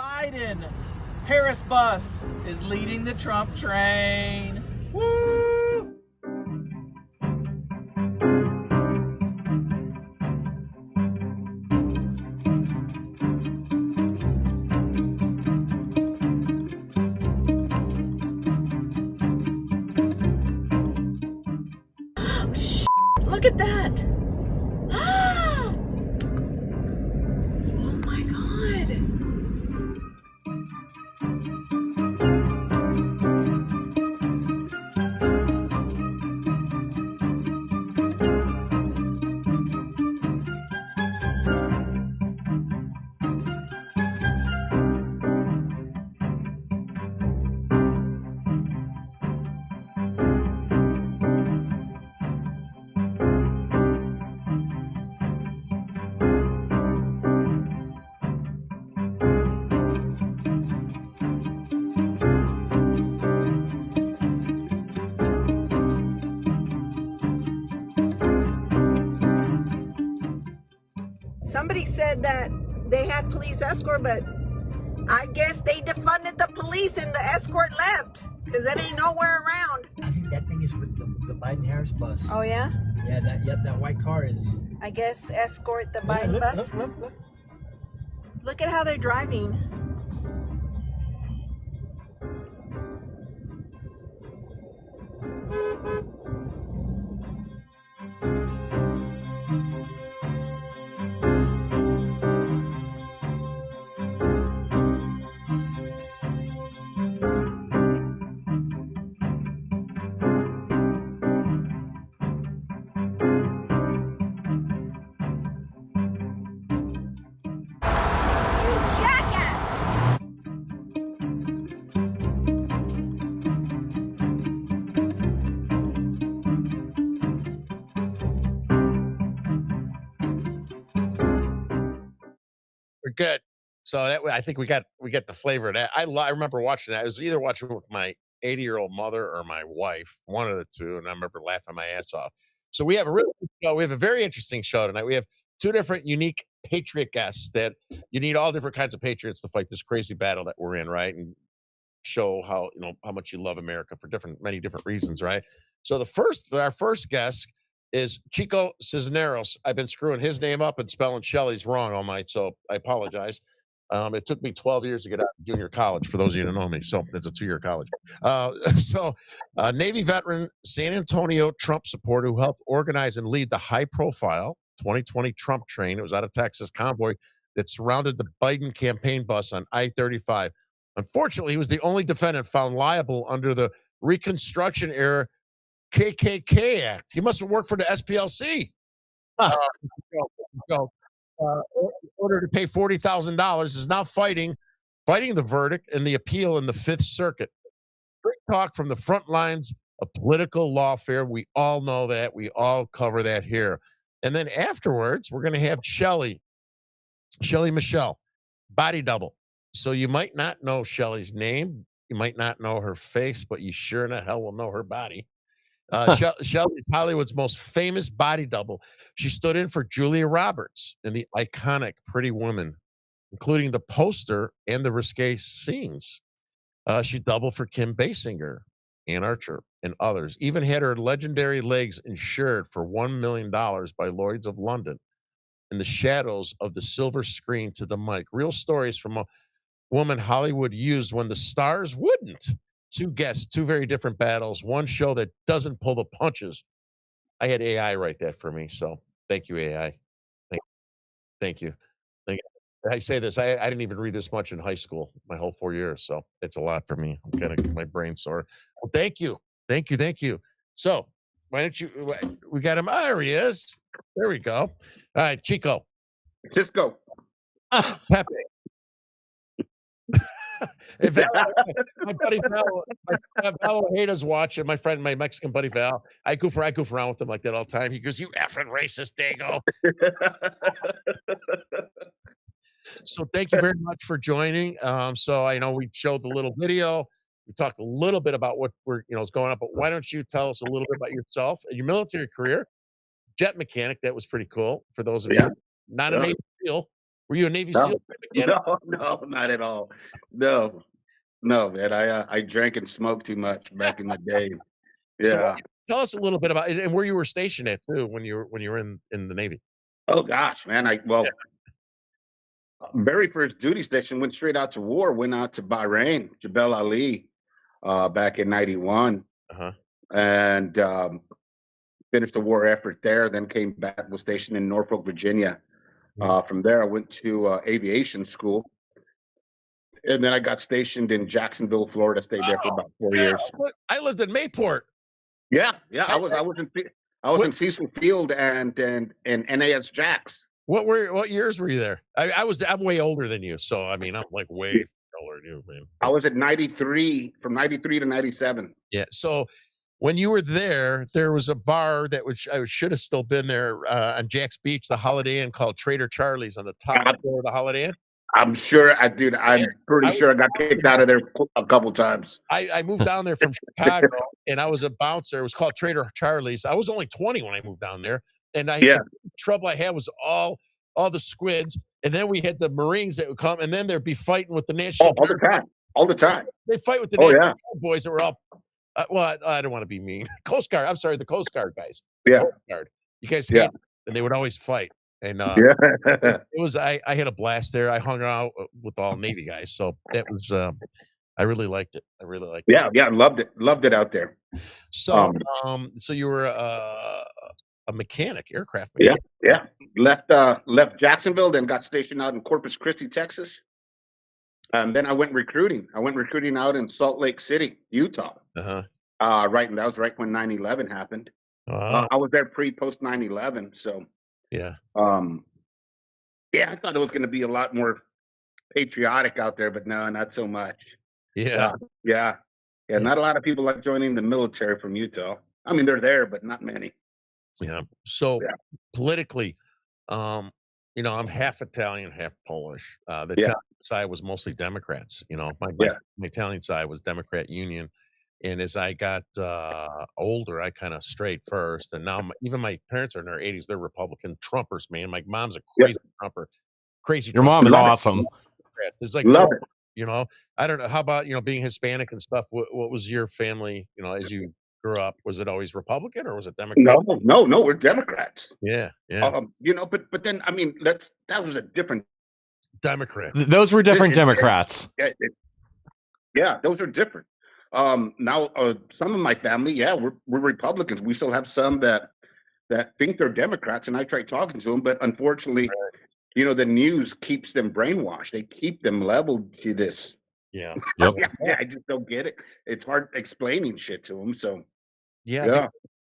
Biden Harris bus is leading the Trump train. Woo! Look at that. Oh my God. Somebody said that they had police escort, but I guess they defunded the police and the escort left because that ain't nowhere around. I think that thing is with the Biden Harris bus. Oh yeah? Yeah, that white car is. I guess escort the Yeah, Biden bus. Look. Look at how they're driving. We're good. So that way, I think we get the flavor of that. I remember watching that. I was either watching it with my 80-year-old mother or my wife, one of the two, and I remember laughing my ass off. So we have a really good show. We have a very interesting show tonight. We have two different unique patriot guests that you need all different kinds of patriots to fight this crazy battle that we're in, right? And show how how much you love America for many different reasons, right? So our first guest is Chico Cisnerous. I've been screwing his name up and spelling Shelley's wrong all night, so I apologize. It took me 12 years to get out of junior college, for those of you who know me. So it's a 2-year college. Navy veteran, San Antonio Trump supporter who helped organize and lead the high-profile 2020 Trump train. It was out of Texas convoy that surrounded the Biden campaign bus on I-35. Unfortunately, he was the only defendant found liable under the Reconstruction era KKK Act. He must have worked for the SPLC. In order to pay $40,000, is now fighting the verdict and the appeal in the Fifth Circuit. Great talk from the front lines of political lawfare. We all know that. We all cover that here. And then afterwards, we're going to have Shelley Michelle, body double. So you might not know Shelley's name. You might not know her face, but you sure in the hell will know her body. Shelley is Hollywood's most famous body double. She stood in for Julia Roberts in the iconic Pretty Woman, including the poster and the risque scenes. She doubled for Kim Basinger, Ann Archer, and others. Even had her legendary legs insured for $1 million by Lloyd's of London in the shadows of the silver screen to the mic. Real stories from a woman Hollywood used when the stars wouldn't. Two guests, two very different battles, one show that doesn't pull the punches. I had AI write that for me, so thank you, AI. Thank you. Thank you. I say this, I didn't even read this much in high school, my whole 4 years, so it's a lot for me. I'm kind of my brain sore. Well, thank you. So why don't you, we got him, there he is. There we go. All right, Chico. Cisco. Pepe. If my buddy Val Ojeda's watching, my Mexican buddy Val, I goof around with him like that all the time. He goes, "You effing racist, Dago." So thank you very much for joining. So I know we showed the little video. We talked a little bit about what is going on, but why don't you tell us a little bit about yourself and your military career? Jet mechanic, that was pretty cool for those of you. Not a Navy SEAL. Were you a Navy No, SEAL? Again? no, not at all. No, no, man. I drank and smoked too much back in the day. So Yeah. tell us a little bit about and where you were stationed at too when you were in the Navy. Oh gosh, man. Very first duty station went straight out to war. Went out to Bahrain, Jebel Ali, back in '91, Uh-huh. and finished the war effort there. Then came back. Was stationed in Norfolk, Virginia. Mhm. From there, I went to aviation school, and then I got stationed in Jacksonville, Florida. Stayed there for Oh, about 4 years. God, I lived in Mayport. Yeah, yeah. I I was what in Cecil Field and NAS Jacks. what years were you there? I'm way older than you, so I mean, I'm like way older than you, man. I was at 93, from 93 to 97. Yeah. So when you were there, there was a bar that was I should have still been there on Jack's Beach, the Holiday Inn called Trader Charlie's on the top God, floor of the Holiday Inn. I'm sure, dude. Yeah. I'm pretty I was sure I got kicked out of there a couple times. I moved down there from Chicago and I was a bouncer. It was called Trader Charlie's. I was only 20 when I moved down there. And Yeah. the trouble I had was all the squids. And then we had the Marines that would come and then they'd be fighting with the Oh, National all the Guard. time, all the time. They fight with the Oh National yeah, Guard boys that were all well, I don't want to be mean. Coast Guard. I'm sorry, the Coast Guard guys. The yeah, Coast Guard. You guys yeah, hate and they would always fight. And yeah, it was I had a blast there. I hung out with all Navy guys. So that was I really liked it. I really liked it. yeah, yeah. Loved it out there. So, Um, so you were a mechanic, aircraft yeah, mechanic. yeah. Left Jacksonville, then got stationed out in Corpus Christi, Texas. Then I went recruiting. I went recruiting out in Salt Lake City, Utah. Uh-huh. Right, and that was right when 9/11 happened. Oh, I was there post 9/11, so yeah. um, yeah, I thought it was going to be a lot more patriotic out there, but no, not so much. Yeah. So yeah, yeah, Yeah. not a lot of people like joining the military from Utah. I mean, they're there, but not many. Yeah. So Yeah, politically, I'm half Italian, half Polish. The yeah, Italian side was mostly Democrats. yeah, My Italian side was Democrat Union. And as I got older, I kind of strayed first. And now even my parents are in their 80s. They're Republican Trumpers, man. My mom's a yeah. crazy Trumper, crazy Your Trumper. mom is Love it, awesome. There's like love no, it. I don't know. How about, being Hispanic and stuff? What was your family, as you grew up? Was it always Republican or was it Democrat? No, no, no. We're Democrats. Yeah. Yeah. But then I mean, that was a different. Democrat. Those were different It's Democrats. yeah, those are different. Now some of my family, yeah, we're Republicans. We still have some that think they're Democrats, and I try talking to them, but unfortunately, the news keeps them brainwashed. They keep them leveled to this. Yeah. Yep. Yeah, I just don't get it. It's hard explaining shit to them. So Yeah.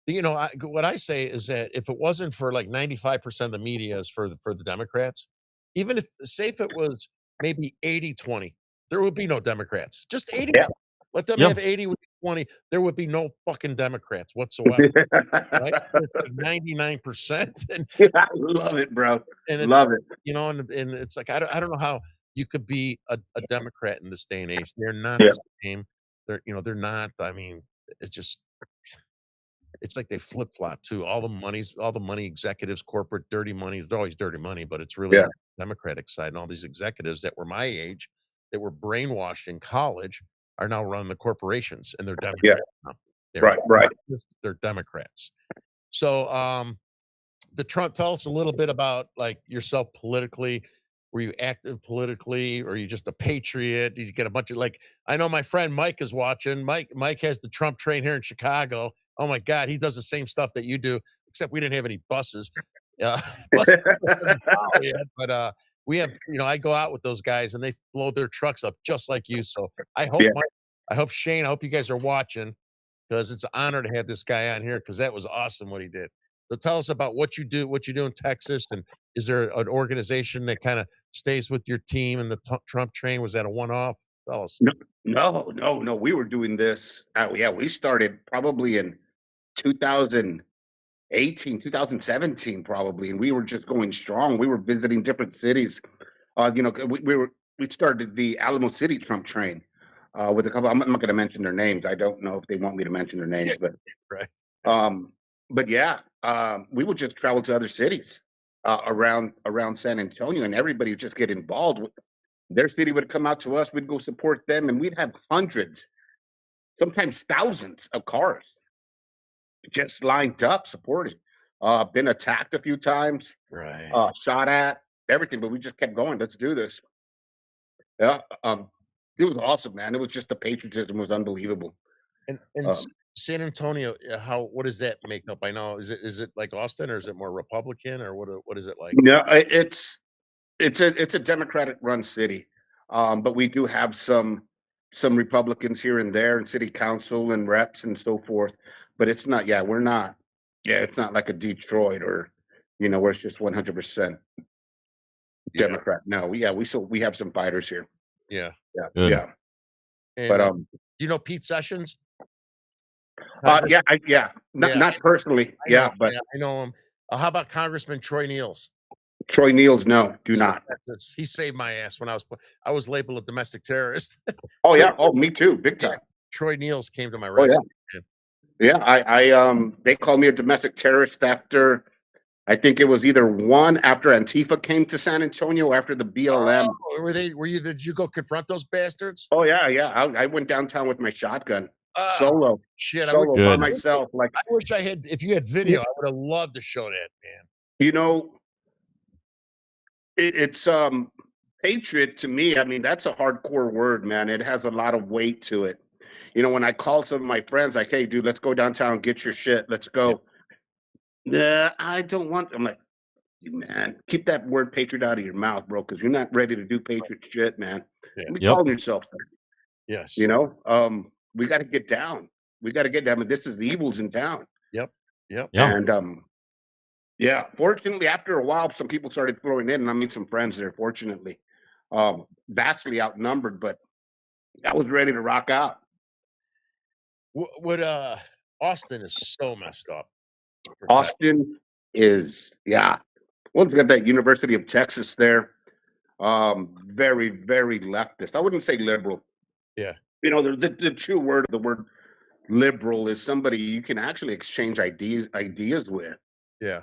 yeah, What I say is that if it wasn't for like 95% of the media is for the Democrats, even if it was maybe 80-20, there would be no Democrats. Just 80. yeah. Let them Yep. have 80 with 20. There would be no fucking Democrats whatsoever. Right? It's like 99%. And I love it, bro. it's Love it. and it's like I don't know how you could be a Democrat in this day and age. They're not Yeah, the same. They're not. I mean, it's like they flip flop too. All the money, executives, corporate dirty money. There's always dirty money, but it's really yeah, on the Democratic side. And all these executives that were my age, that were brainwashed in college, are now running the corporations, and they're yeah. Democrats now. Right, right. They're Democrats. So, tell us a little bit about like yourself politically. Were you active politically, or are you just a patriot? Did you get a bunch of I know my friend Mike is watching. Mike has the Trump train here in Chicago. Oh my God, he does the same stuff that you do, except we didn't have any buses. Uh, buses yet, but we have. I go out with those guys, and they load their trucks up just like you. So I hope, Yeah. I hope Shane, I hope you guys are watching, because it's an honor to have this guy on here, because that was awesome what he did. So tell us about what you do in Texas, and is there an organization that kind of stays with your team and the Trump train? Was that a one-off? Tell us. No, no, no, no. We were doing this. Yeah, we started probably in 2018, 2017, probably, and we were just going strong. We were visiting different cities. We started the Alamo City Trump train with a couple. I'm not going to mention their names. I don't know if they want me to mention their names, but Right. um, but yeah, we would just travel to other cities. around San Antonio, and everybody would just get involved. Their city would come out to us. We'd go support them, and we'd have hundreds, sometimes thousands of cars just lined up supporting. Been attacked a few times, Right. shot at, everything, but we just kept going. Let's do this. Yeah, it was awesome, man. It was just the patriotism was unbelievable. And Um, San Antonio, how what does that make up? I know is it like Austin or is it more Republican or what is it like? no, it's a Democratic run city, but we do have some Republicans here and there in city council and reps and so forth. But it's not. Yeah, we're not. Yeah, it's not like a Detroit or where it's just 100% Yeah, Democrat. No, we have some fighters here. yeah. Yeah, Good. yeah. And But do you know Pete Sessions? yeah, not Yeah, not personally. I know. Yeah, but Yeah, I know him. How about Congressman Troy Niels? Troy Niels, no, do He's from not. Texas. He saved my ass when I was labeled a domestic terrorist. Oh Troy, yeah. Oh, me too. Big yeah, time. Troy Niels came to my Oh yeah. rescue. Man. Yeah. They called me a domestic terrorist after I think it was either one after Antifa came to San Antonio or after the BLM. Oh, did you go confront those bastards? Oh yeah, yeah. I went downtown with my shotgun, Ah, solo, shit. solo by Good. myself. Like I wish I had if you had video, I would have loved to show that, man. you know, it's patriot to me. I mean, that's a hardcore word, man. It has a lot of weight to it. When I call some of my friends, like, "Hey, dude, let's go downtown, get your shit, let's Yeah. go." Nah, I don't want. I'm like, man, keep that word patriot out of your mouth, bro, because you're not ready to do patriot shit, man. Yeah. Be Yep. calling yourself that, Yes. we got to get down. We got to get down. I mean, this is the evils in town, Yep. Yep. Yeah. and yeah. Fortunately, after a while, some people started throwing in, and I made some friends there. Fortunately, vastly outnumbered, but I was ready to rock out. What Austin is so messed up. Austin is, yeah. Well, we got that University of Texas there. Very, very leftist. I wouldn't say liberal. Yeah. The true word of the word liberal is somebody you can actually exchange ideas with. Yeah.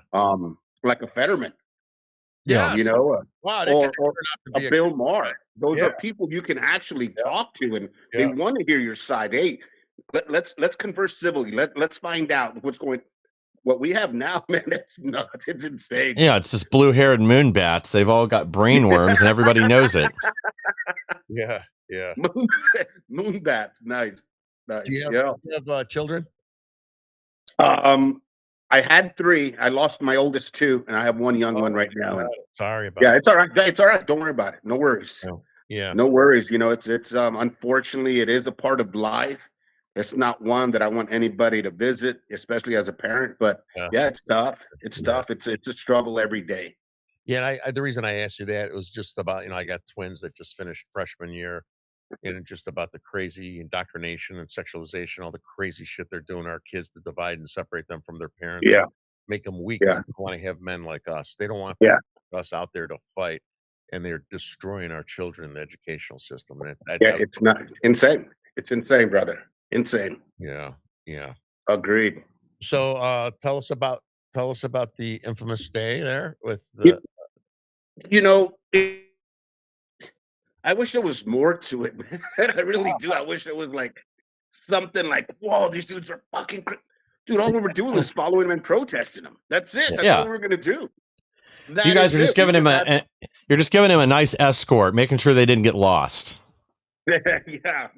Like a Fetterman, Yeah. Yes. Wow, that guy or turned out to a be a Bill Maher. Those Yeah. are people you can actually Yeah. talk to, and Yeah. they want to hear your side. Hey, let's converse civilly. Let's find out what's going. What we have now, man, it's nuts. It's insane. Yeah, it's just blue-haired moon bats. They've all got brainworms, and everybody knows it. Yeah. Yeah. Moon bats, nice, nice. Do you Yeah. have children? I had 3. I lost my oldest 2, and I have one young one right now. And Sorry about yeah, it's all right. It's all right. Don't worry about it. No worries. No. Yeah. No worries. It's unfortunately it is a part of life. It's not one that I want anybody to visit, especially as a parent. But Yeah. yeah, it's tough. It's Yeah. tough. It's a struggle every day. Yeah, and the reason I asked you that, it was just about, I got twins that just finished freshman year, and just about the crazy indoctrination and sexualization, all the crazy shit they're doing to our kids to divide and separate them from their parents, Yeah. make them weak 'cause Yeah. they don't wanna have men like us. They don't want Yeah. us out there to fight, and they're destroying our children in the educational system, and Yeah. It's not insane. It's insane, brother. Insane. yeah, yeah. Agreed. So, tell us about the infamous day there with You, the you know, it, I wish there was more to it, man. I really do. I wish there was like something like, whoa, these dudes are fucking dude, all we were doing was following them and protesting them. That's it. That's all Yeah. we were gonna do. You That guys is are just it. We giving him just you're just giving him a nice escort, making sure they didn't get lost. yeah.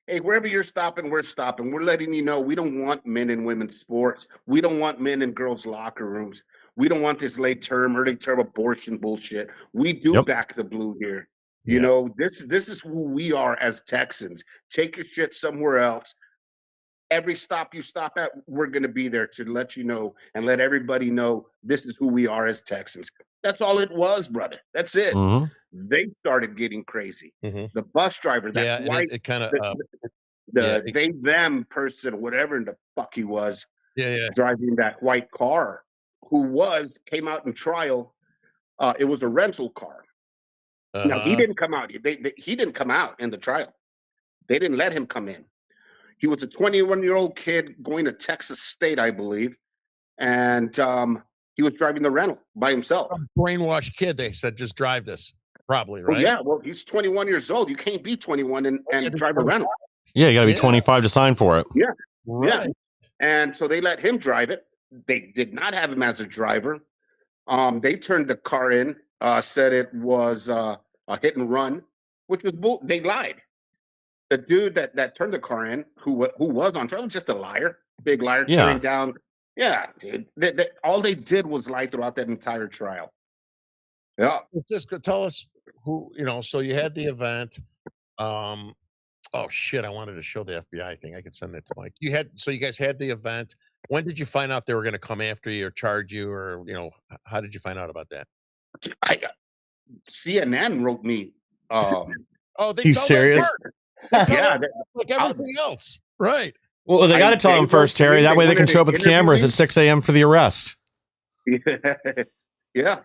Hey, wherever you're stopping, we're stopping. We're letting you know we don't want men and women's sports. We don't want men in girls' locker rooms. We don't want this early term abortion bullshit. We do Yep. back the blue here. Yeah. This is who we are as Texans. Take your shit somewhere else. Every stop you stop at, we're going to be there to let you know and let everybody know this is who we are as Texans. That's all it was, brother. That's it. Mhm. They started getting crazy. Mhm. The bus driver, that Yeah, and white, it kinda, the yeah, they them person, whatever the fuck he was, yeah. driving that white car, came out in trial. It was a rental car. Now he Uh-huh. didn't come out. He didn't come out in the trial. They didn't let him come in. He was a 21-year-old kid going to Texas State, I believe, and He was driving the rental by himself. Some brainwashed kid, they said, just drive this. Probably, right? Well, yeah, well, he's 21 years old. You can't be 21 and Yeah, drive a rental. Yeah, you got to be Yeah. 25 to sign for it. Yeah. Right. And so they let him drive it. They did not have him as a driver. They turned the car in, said it was a hit and run, which was bull. They lied. The dude that turned the car in, who was on trial, was just a liar, big liar, Yeah. tearing down. Yeah, dude. All they did was lie throughout that entire trial. Yeah. Cisco, tell us who, so you had the event. Oh shit, I wanted to show the FBI thing. I could send that to Mike. You guys had the event. When did you find out they were going to come after you or charge you, or how did you find out about that? CNN wrote me. Oh, they You tell them serious? first. They tell Yeah, them like everything else, right? Well, they got to tell they them first, wrote Terry. me, That they way they can wanted show up to with interview cameras me. at 6 a.m. for the arrest. Yeah,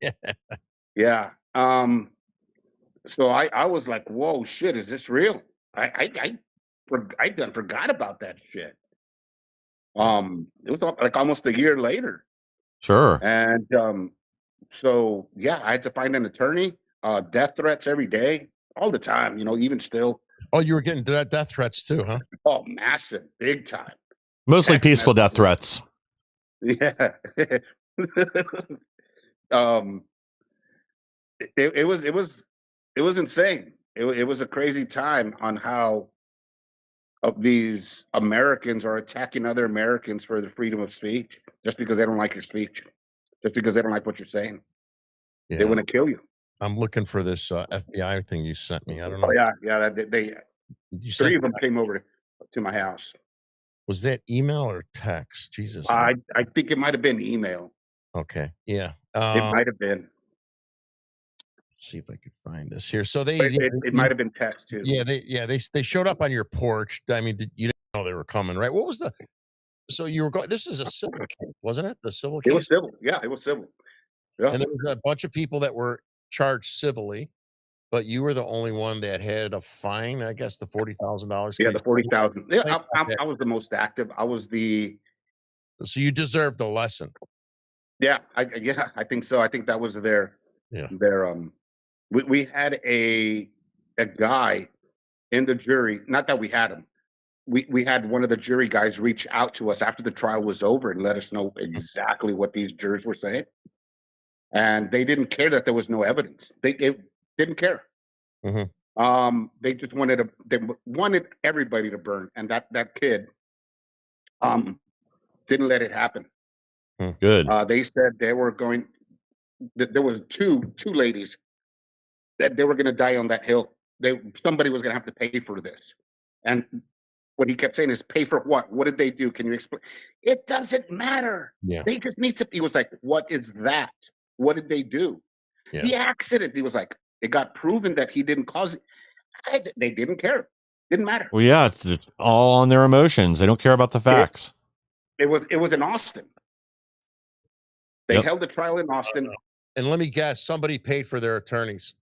yeah. Yeah. So I was like, whoa, shit, is this real? I done forgot about that shit. It was like almost a year later. Sure. And so yeah, I had to find an attorney, death threats every day, all the time, even still. Oh, you were getting death threats too, huh? Oh, massive, big time. Mostly Text peaceful death messages. threats. Yeah. It was insane. It was a crazy time on how these Americans are attacking other Americans for the freedom of speech just because they don't like your speech, just because they don't like what you're saying. They Yeah. want to kill you. I'm looking for this FBI thing you sent me. I don't know. Oh yeah. They You three said, of them came over to my house. was that email or text? Jesus. I think it might have been email. Okay. Yeah. It might have been. See if I could find this here. So It might have been text too. Yeah, they showed up on your porch. I mean, you didn't know they were coming, right? What was so you were going, this is a civil case, wasn't it? The civil It case? was civil. Yeah, it was civil. Yeah. And there was a bunch of people that were charged civilly, but you were the only one that had a fine, I guess, the $40,000. Yeah, the 40,000. Yeah, Think about I was the most active. I was the So you deserved a lesson. yeah, I think so. I think that was their Yeah. we had a guy in the jury, not that we had him. We had one of the jury guys reach out to us after the trial was over and let us know exactly what these jurors were saying. And they didn't care that there was no evidence. They didn't care. They just wanted everybody to burn, and that kid didn't let it happen. Good. They said they were going. There was two ladies that they were going to die on that hill. Somebody was going to have to pay for this, and what he kept saying is, "Pay for what? What did they do? Can you explain?" It doesn't matter. Yeah. They just need to. He was like, "What is that? What did they do?" Yeah. The accident. He was like, "It got proven that he didn't cause it." They didn't care. Didn't matter. Well, yeah, it's all on their emotions. They don't care about the facts. It was in Austin. They held the trial in Austin. And let me guess, somebody paid for their attorneys.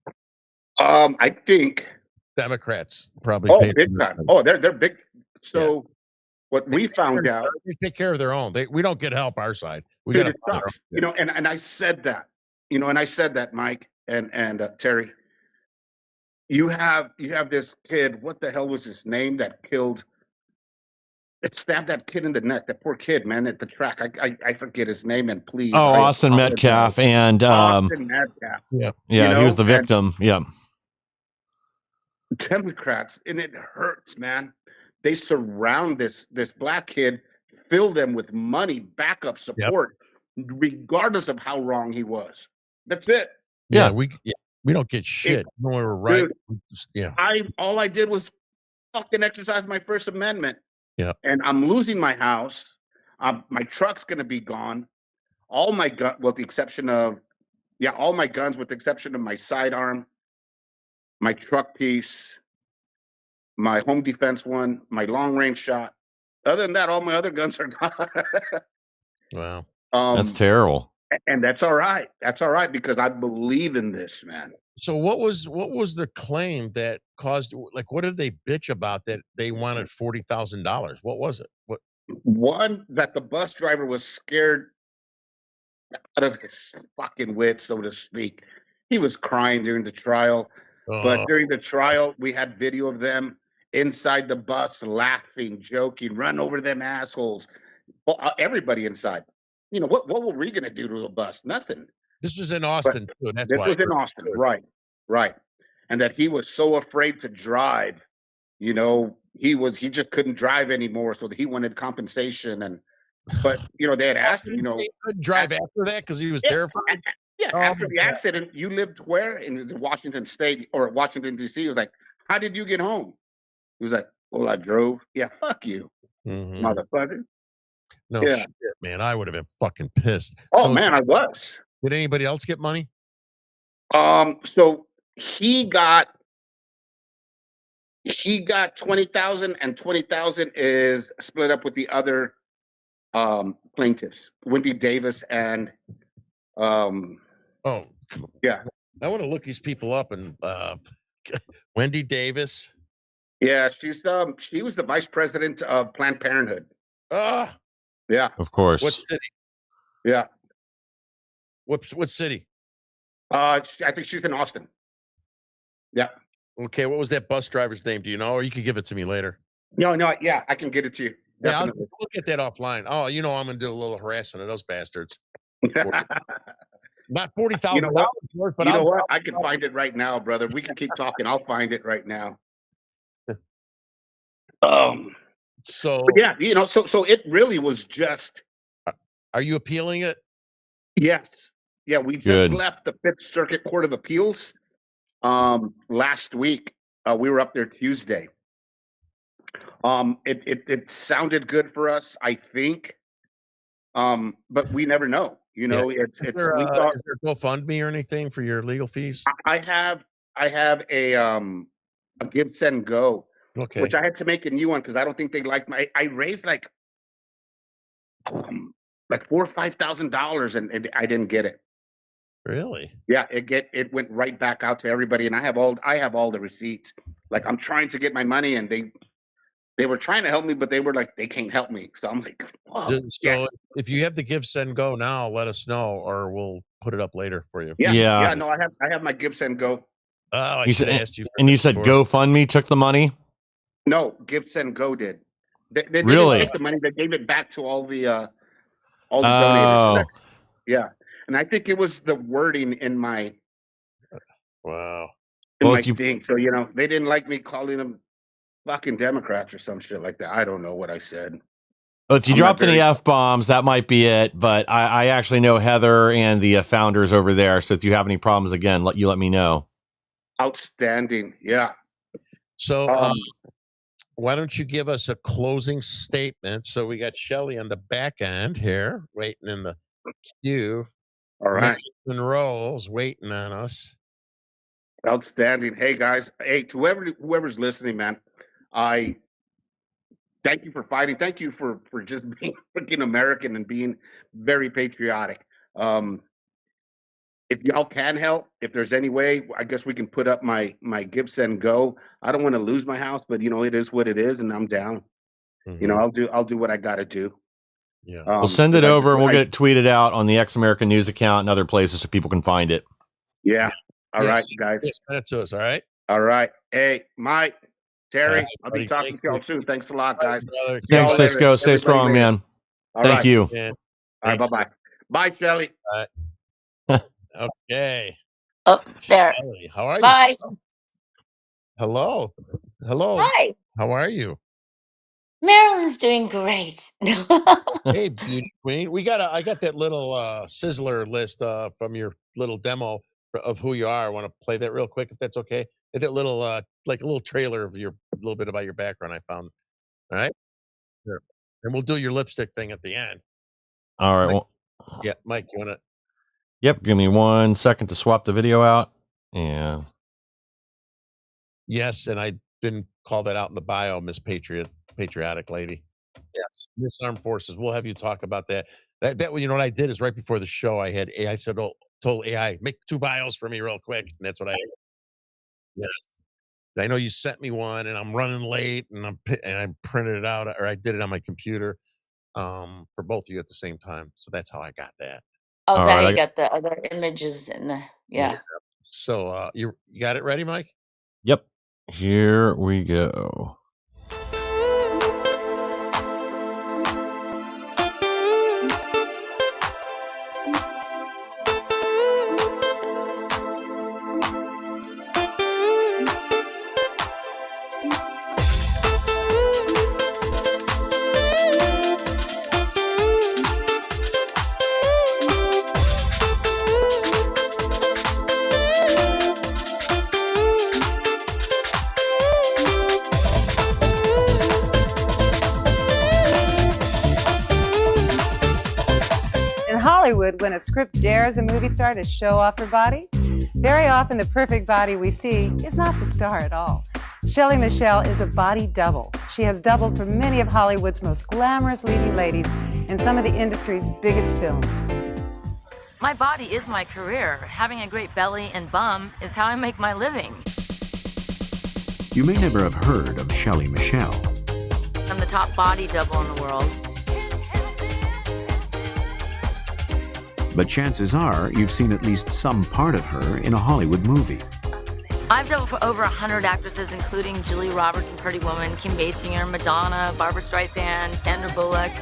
I think Democrats probably paid big for their time. attorneys. Oh, they're big. So what we found out, They take care of their own. We don't get help our side. We dude, got it sucks. And I said that, and I said that, Mike and Terry. You have this kid. What the hell was his name that killed? It stabbed that kid in the neck. That poor kid, man, at the track. I forget his name. And please, Oh, Austin Metcalf and Austin Metcalf. yeah, he was the victim. Yeah. Democrats, and it hurts, man. They surround this black kid, fill them with money, backup support, regardless of how wrong he was. That's it. Yeah, we don't get shit. We were right. Dude, all I did was fucking exercise my First Amendment. Yeah. And I'm losing my house. My truck's gonna be gone. All my with the exception of all my guns, with the exception of my sidearm, my truck piece, my home defense one, my long range shot. Other than that, all my other guns are gone. Wow. That's terrible. And that's all right. That's all right, because I believe in this, man. So what was the claim that caused, like, what did they bitch about that they wanted $40,000? What was it? What? One, that the bus driver was scared out of his fucking wits, so to speak. He was crying during the trial, but during the trial, we had video of them inside the bus, laughing, joking, run over them assholes. Well, everybody inside. You know what? What were we gonna do to the bus? Nothing. This was in But Austin too, and that's this why. was in Austin, right? Right. And that he was so afraid to drive. You know, he just couldn't drive anymore, so he wanted compensation. And but you know, they had asked him, you know, He couldn't drive after that because he was yeah, terrified. yeah, Oh after my the God. accident, you lived where? In Washington State or Washington, D.C. He was like, how did you get home? He was like, well, I drove. Yeah, fuck you, Mhm. motherfucker. No Yeah. shit, man. I would have been fucking pissed. Oh So man, I was. did anybody else get money? So he got 20,000, and 20,000 is split up with the other plaintiffs, Wendy Davis and um Oh, yeah. I want to look these people up. And Wendy Davis. Yeah, she was the vice president of Planned Parenthood. Ah, Yeah, Of course. what city? yeah. What city? I think she's in Austin. Yeah. Okay, what was that bus driver's name? Do you know? Or you could give it to me later. No, yeah, I can get it to you. Yeah, Definitely. we'll get that offline. Oh, you know I'm gonna do a little harassing of those bastards. Not You $40,000, know what? but You know I'll what? I can find it right now, brother. We can keep talking. I'll find it right now. So But yeah, you know, so it really was just are you appealing it? yes. Yeah, we just Good. left the Fifth Circuit Court of Appeals last week. We were up there Tuesday. It sounded good for us, I think. But we never know. You know, it's Is we thought there GoFundMe or anything for your legal fees? I have a Give Send Go, Okay. which I had to make a new one because I don't think they like my. I raised like $4,000 or $5,000 and I didn't get it. Really? Yeah, it went right back out to everybody, and I have all the receipts. Like I'm trying to get my money, and they were trying to help me, but they were like they can't help me. So I'm like, whoa, So yes. if you have the Give Send Go now, let us know, or we'll put it up later for you. Yeah. No, I have my Give Send Go. Oh, I You should said, have asked you. and you said before. GoFundMe took the money. No, Give Send Go did. They didn't Really? take the money. They gave it back to all the donators. So Oh, that's yeah. And I think it was the wording in my Wow. Well, if you- thing. So you know, they didn't like me calling them fucking Democrats or some shit like that. I don't know what I said. well, if you I'm not dropped any very- F-bombs, that might be it. But I actually know Heather and the founders over there. So if you have any problems, again, let me know. Outstanding. Yeah. So why don't you give us a closing statement? So we got Shelley on the back end here, waiting in the queue. All right. Monroe's waiting on us. Outstanding. Hey guys. Hey, to whoever's listening, man. I thank you for fighting. Thank you for just being freaking American and being very patriotic. If y'all can help, if there's any way, I guess we can put up my Give Send Go. I don't want to lose my house, but you know, it is what it is, and I'm down. You know, I'll do what I gotta do. Yeah. We'll send it over and we'll get it tweeted out on the X American News account and other places so people can find it. Yeah. All right, guys. Yes, send it to us. All right. All right. Hey, Mike, Terry, right, I'll be buddy. talking Thank to y'all you. soon. Thanks a lot, guys. Brother. See y'all Thanks, later. Cisco. Stay Everybody strong, later. man. All Thank right. you. Man. All right. Bye-bye. Bye, Shelley. Okay. Oh, there. Shelley, how are you? Bye. Hello. Hello. Hi. How are you? Marilyn's doing great. Hey, beauty queen. I got that little sizzler list from your little demo of who you are. I want to play that real quick if that's okay. That little like a little trailer of a little bit about your background I found. All right. Sure. And we'll do your lipstick thing at the end. All right. Mike, Well, yeah, Mike, you want to? yep. Give me 1 second to swap the video out. Yeah. Yes, and I didn't call that out in the bio, Miss Patriotic lady. Yes, Miss Armed Forces. We'll have you talk about that. That you know what I did is right before the show, I had AI said, "Oh, told AI make 2 bios for me real quick," and that's what I did. Yes, I know you sent me one, and I'm running late, and I printed it out, or I did it on my computer, for both of you at the same time. So that's how I got that. Oh, is All that how right. you got the other images and the yeah. So you got it ready, Mike? Yep. Here we go. In Hollywood, when a script dares a movie star to show off her body, very often the perfect body we see is not the star at all. Shelley Michelle is a body double. She has doubled for many of Hollywood's most glamorous leading ladies in some of the industry's biggest films. My body is my career. Having a great belly and bum is how I make my living. You may never have heard of Shelley Michelle. I'm the top body double in the world. But chances are you've seen at least some part of her in a Hollywood movie. I've doubled for over 100 actresses, including Julia Roberts in Pretty Woman, Kim Basinger, Madonna, Barbara Streisand, Sandra Bullock.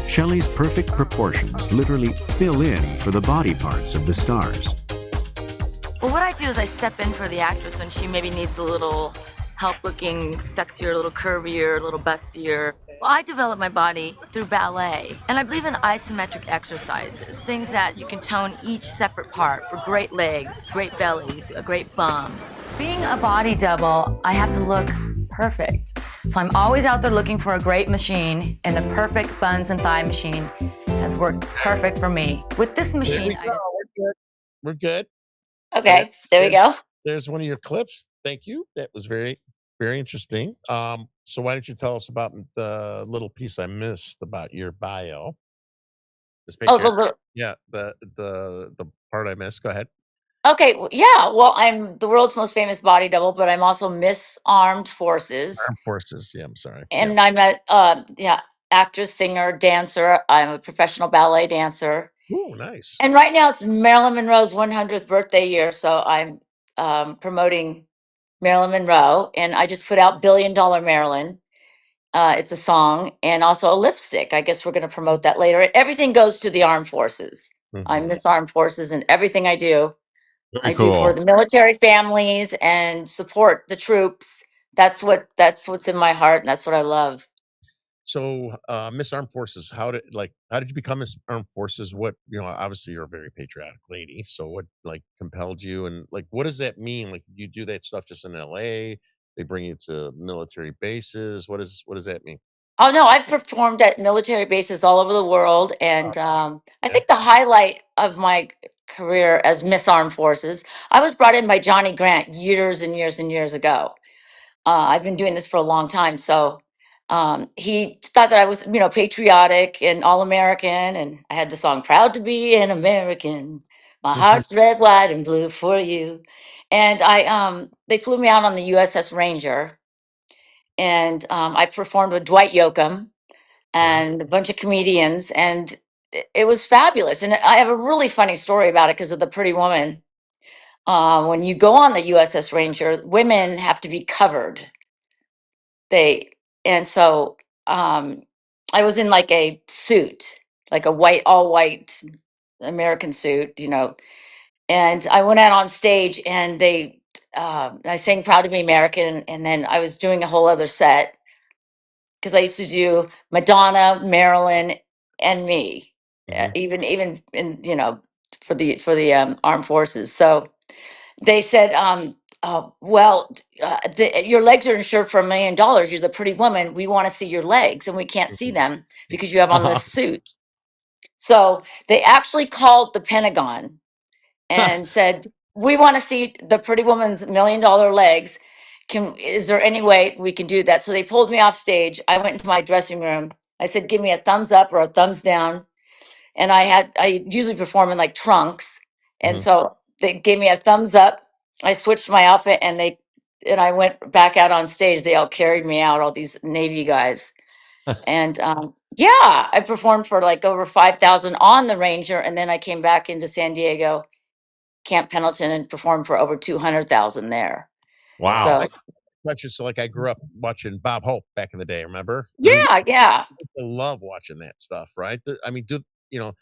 Shelley's perfect proportions literally fill in for the body parts of the stars. Well, what I do is I step in for the actress when she maybe needs a little help looking sexier, a little curvier, a little bustier. Well, I develop my body through ballet, and I believe in isometric exercises, things that you can tone each separate part for great legs, great bellies, a great bum. Being a body double, I have to look perfect. So I'm always out there looking for a great machine, and the perfect buns and thigh machine has worked perfect for me. With this machine, I just... We're good. Okay, there we go. There's one of your clips. Thank you. That was very, very interesting. So why don't you tell us about the little piece I missed about your bio? Just make Oh, sure. Yeah, the part I missed. Go ahead. okay, yeah. Well, I'm the world's most famous body double, but I'm also Miss Armed Forces. Armed Forces. Yeah, I'm sorry. And I'm actress, singer, dancer. I'm a professional ballet dancer. Ooh, nice. And right now it's Marilyn Monroe's 100th birthday year, so I'm promoting Marilyn Monroe, and I just put out Billion Dollar Marilyn. It's a song and also a lipstick. I guess we're going to promote that later. Everything goes to the armed forces. I'm Miss Armed Forces, and everything I do, Very I do for cool. the military families and support the troops. That's what's in my heart, and that's what I love. So, Miss Armed Forces, how did you become Miss Armed Forces? What, obviously you're a very patriotic lady. So what compelled you, and what does that mean? Like, you do that stuff just in LA? They bring you to military bases. What does that mean? Oh no, I've performed at military bases all over the world, and I Okay. think the highlight of my career as Miss Armed Forces, I was brought in by Johnny Grant years and years and years ago. I've been doing this for a long time, so he thought that I was, patriotic and all American, and I had the song "Proud to Be an American." My heart's red, white, and blue for you. And they flew me out on the USS Ranger, and I performed with Dwight Yoakam and a bunch of comedians, and it was fabulous. And I have a really funny story about it because of the Pretty Woman. When you go on the USS Ranger, women have to be covered. And so I was in like a suit, like a all white American suit, and I went out on stage, and I sang "Proud to Be American," and then I was doing a whole other set because I used to do Madonna, Marilyn, and me, even in for the armed forces. So they said, your legs are insured for $1 million. You're the Pretty Woman. We want to see your legs, and we can't see them because you have on this suit. So they actually called the Pentagon and said, we want to see the Pretty Woman's $1 million legs. Is there any way we can do that? So they pulled me off stage. I went into my dressing room. I said, give me a thumbs up or a thumbs down. And I usually perform in like trunks. And so they gave me a thumbs up. I switched my outfit, and I went back out on stage. They all carried me out, all these Navy guys. And Yeah, I performed for like over 5,000 on the Ranger, and then I came back into San Diego, Camp Pendleton, and performed for over 200,000 there. Wow. So Much as like I grew up watching Bob Hope back in the day. Remember? yeah, yeah. I love watching that stuff, right? I mean, you know?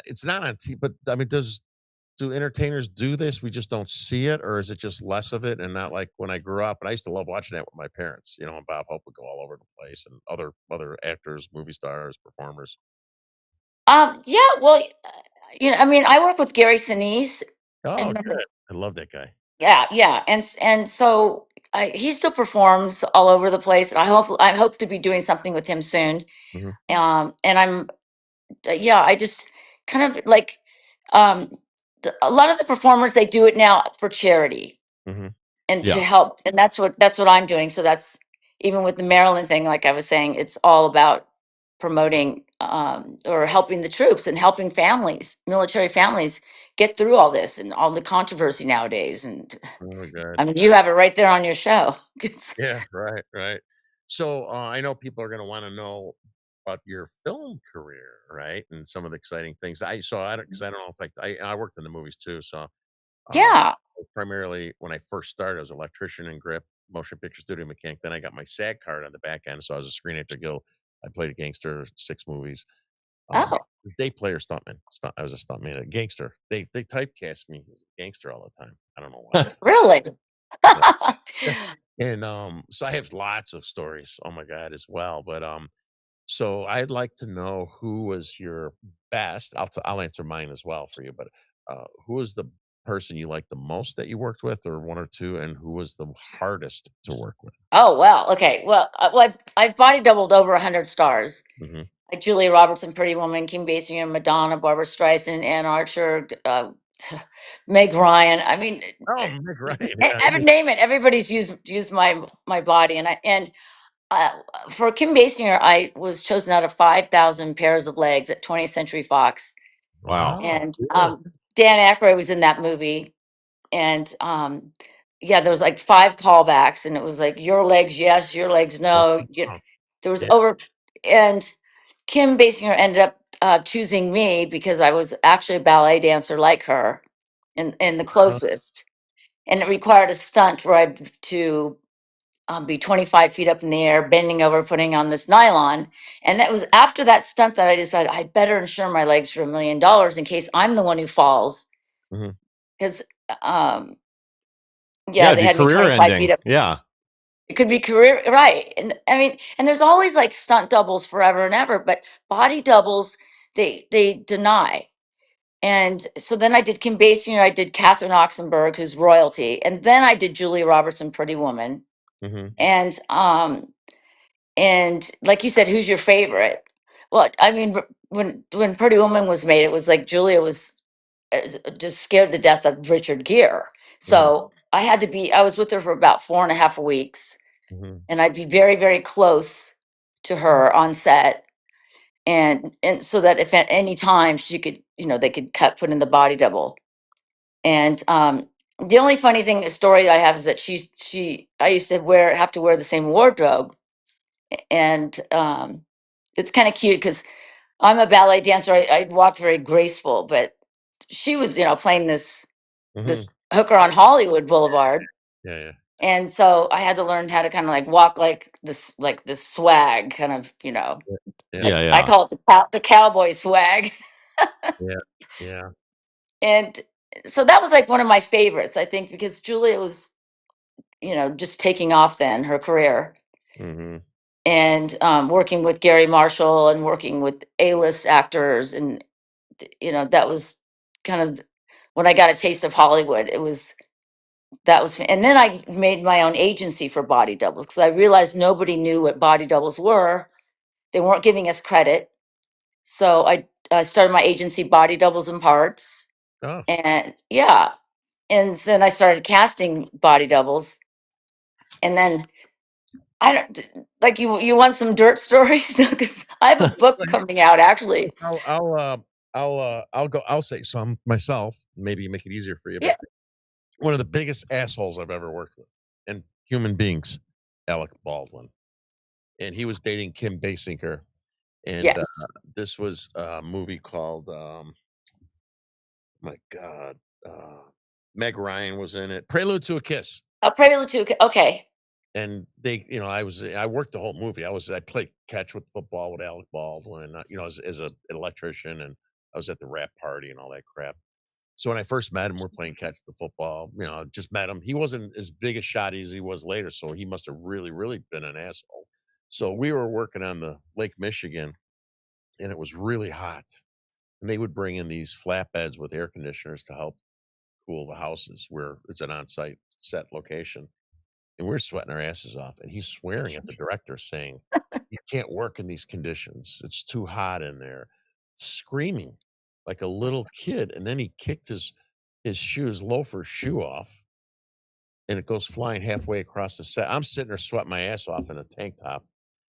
It's not on TV, but I mean, do entertainers do this? We just don't see it, or is it just less of it and not like when I grew up? And I used to love watching that with my parents, and Bob Hope would go all over the place and other actors, movie stars, performers. Yeah, well, I mean, I work with Gary Sinise, Oh, and good. I love that guy. yeah, yeah, and so he still performs all over the place, and I hope to be doing something with him soon. Mhm, And yeah, I just kind of like um, a lot of the performers, they do it now for charity mhm. and to Yeah. help, and that's what I'm doing. So that's even with the Maryland thing, like I was saying, it's all about promoting or helping the troops and helping families, military families, get through all this and all the controversy nowadays. And Oh, God. I mean, you have it right there on your show. It's- Yeah, right, right. So, I know people are gonna wanna know about your film career, right? And some of the exciting things. I don't 'cause I don't know if I worked in the movies too, so Uh, yeah. primarily, when I first started, I was an electrician in grip, motion picture studio mechanic. Then I got my SAG card on the back end, so I was a Screen Actor Guild. I played a gangster, 6 movies. Um, Oh, Day player stuntman. I was a stuntman, a gangster. They typecast me as a gangster all the time. I don't know why. really? Yeah. And, so I have lots of stories, oh my god, as well, but, so I'd like to know who was your best. I'll answer mine as well for you, but who was the person you liked the most that you worked with, or one or two, and who was the hardest to work with? Oh well. Okay. Well, I've body doubled over 100 stars. Hmm. Like Julia Roberts in Pretty Woman, Kim Basinger, Madonna, Barbara Streisand, Ann Archer, Meg Ryan. I mean, Oh, Meg Ryan. every name it. Everybody's used my body, and uh, for Kim Basinger, I was chosen out of 5,000 pairs of legs at 20th Century Fox, Wow. Wow, and cool. Dan Aykroyd was in that movie, and yeah, there was like 5 callbacks, and it was like your legs, yes, your legs, no. Wow. There was Yeah. over, and Kim Basinger ended up choosing me because I was actually a ballet dancer like her, and the Uh, closest, and it required a stunt where I had to be 25 feet up in the air, bending over, putting on this nylon. And that was after that stunt that I decided I better insure my legs for $1 million in case I'm the one who falls. mhm. Because, um, Yeah, yeah, it'd they be had me career 25 feet ending. up. Yeah. It could be career, right? And I mean, and there's always like stunt doubles forever and ever, but body doubles, they deny. And so then I did Kim Basinger, I did Catherine Oxenberg, who's royalty, and then I did Julia Roberts in Pretty Woman. Mhm. And like you said, who's your favorite? Well, I mean, when Pretty Woman was made, it was like Julia was just scared to death of Richard Gere. Mhm. So I was with her for about 4.5 weeks, Mhm. and I'd be very, very close to her on set. And so that if at any time she could, they could put in the body double. And the only funny story I have is that I used to have to wear the same wardrobe, and it's kind of cute because I'm a ballet dancer. I walk very graceful, but she was, playing Mhm. this hooker on Hollywood Boulevard, Yeah, yeah. and so I had to learn how to kind of like walk like this swag, kind of, Yeah, Yeah. I Yeah. call it the cowboy swag, yeah, yeah. and so that was like one of my favorites, I think, because Julia was, just taking off then her career, Mhm. and working with Gary Marshall and working with A-list actors, and that was kind of when I got a taste of Hollywood. And then I made my own agency for body doubles because I realized nobody knew what body doubles were. They weren't giving us credit, so I started my agency, Body Doubles and Parts, Oh, and yeah, and then I started casting body doubles, and then I don't like you want some dirt stories because I have a go book ahead. coming out actually. I'll go. I'll say some myself. Maybe make it easier for you. But Yeah. one of the biggest assholes I've ever worked with, and human beings, Alec Baldwin, and he was dating Kim Basinger, And Yes. this was a movie called my God, Meg Ryan was in it. Prelude to a Kiss. A Prelude to okay. And they, I worked the whole movie. I played catch with football with Alec Baldwin, as an electrician, and I was at the rap party and all that crap. So when I first met him, we're playing catch the football. Just met him. He wasn't as big a shot as he was later, so he must have really, really been an asshole. So we were working on the Lake Michigan, and it was really hot. And they would bring in these flatbeds with air conditioners to help cool the houses where it's an on-site set location. And we're sweating our asses off. And he's swearing at the director, saying, "You can't work in these conditions. It's too hot in there." Screaming like a little kid. And then he kicked his loafer shoe off, and it goes flying halfway across the set. I'm sitting there sweating my ass off in a tank top.